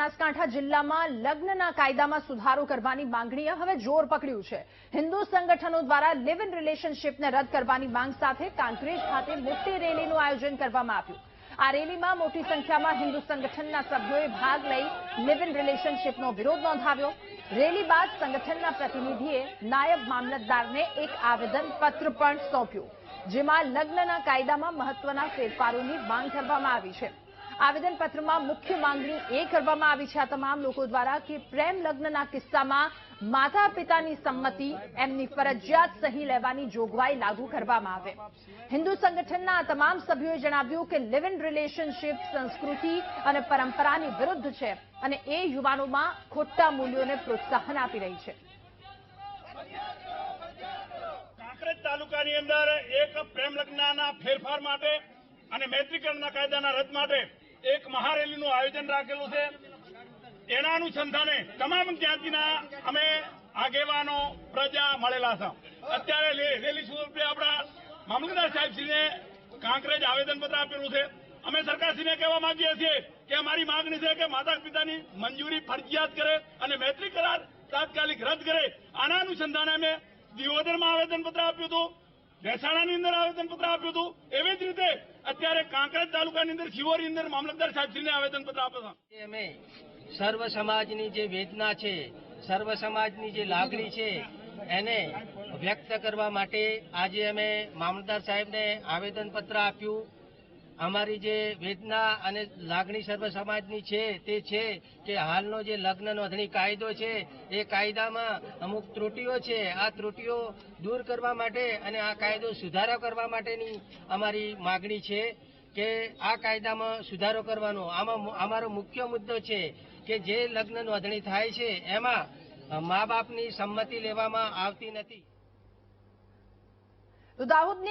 બનાસકાંઠા જિલ્લામાં લગ્નના કાયદામાં સુધારો કરવાની માંગણીએ હવે જોર પકડ્યું છે। હિન્દુ સંગઠનો દ્વારા લિવ ઇન રિલેશનશીપને રદ કરવાની માંગ સાથે કાંકરેજ ખાતે મોટી રેલીનું આયોજન કરવામાં આવ્યું। આ રેલીમાં મોટી સંખ્યામાં હિન્દુ સંગઠનના સભ્યોએ ભાગ લઈ લિવ ઇન રિલેશનશીપનો વિરોધ નોંધાવ્યો। રેલી બાદ સંગઠનના પ્રતિનિધિએ નાયબ મામલતદારને એક આવેદનપત્ર પણ સોંપ્યું, જેમાં લગ્નના કાયદામાં મહત્વના ફેરફારોની માંગ કરવામાં આવી છે। આવેદનપત્રમાં મુખ્ય માંગણી એ કરવામાં આવી છે આ તમામ લોકો દ્વારા કે પ્રેમ લગ્નના કિસ્સામાં માતા પિતાની સંમતિ, એમની ફરજિયાત સહી લેવાની જોગવાઈ લાગુ કરવામાં આવે। હિન્દુ સંગઠનના આ તમામ સભ્યોએ જણાવ્યું કે લિવ ઇન રિલેશનશીપ સંસ્કૃતિ અને પરંપરાની વિરુદ્ધ છે અને એ યુવાનોમાં ખોટા મૂલ્યોને પ્રોત્સાહન આપી રહી છે। કાંકરેજ તાલુકાની અંદર એક પ્રેમ લગ્નના ફેરફાર માટે અને મૈત્રીકરણના કાયદાના રદ માટે એક મહારેલીનું આયોજન રાખેલું છે। એના અનુસંધાને તમામ જ્ઞાતિના અમે આગેવાનો પ્રજા મળેલા છે। અત્યારે રેલી સ્વરૂપે આપણા મામલતદાર સાહેબશ્રીને કાંકરેજ આવેદનપત્ર આપેલું છે। અમે સરકારશ્રીને કહેવા માંગીએ છીએ કે અમારી માંગણી છે કે માતા પિતાની મંજૂરી ફરજિયાત કરે અને મૈત્રી કરાર તાત્કાલિક રદ કરે। આના અનુસંધાને અમે દિયોદરમાં આવેદનપત્ર આપ્યું હતું, મહેસાણાની અંદર આવેદનપત્ર આપ્યું હતું। એવી જ રીતે અત્યારે કાંકરેજ તાલુકાની અંદર શિવોરની અંદર મામલતદાર સાહેબશ્રીને આવેદનપત્ર આપ્યું છે। અમે સર્વ સમાજની જે વેદના છે, સર્વ સમાજની જે લાગણી છે એને વ્યક્ત કરવા માટે આજે અમે મામલતદાર સાહેબને આવેદનપત્ર આપ્યું। અમારી જે વેદના અને લાગણી સર્વ સમાજની છે તે છે કે હાલનો જે લગ્ન નોંધણી કાયદો છે એ કાયદામાં અમુક ત્રુટીઓ છે। આ ત્રુટીઓ દૂર કરવા માટે અને આ કાયદો સુધારો કરવા માટેની અમારી માગણી છે કે આ કાયદામાં સુધારો કરવાનો। આમાં અમારો મુખ્ય મુદ્દો છે કે જે લગ્ન નોંધણી થાય છે એમાં મા બાપની સંમતિ લેવામાં આવતી નથી। તો દાહોદની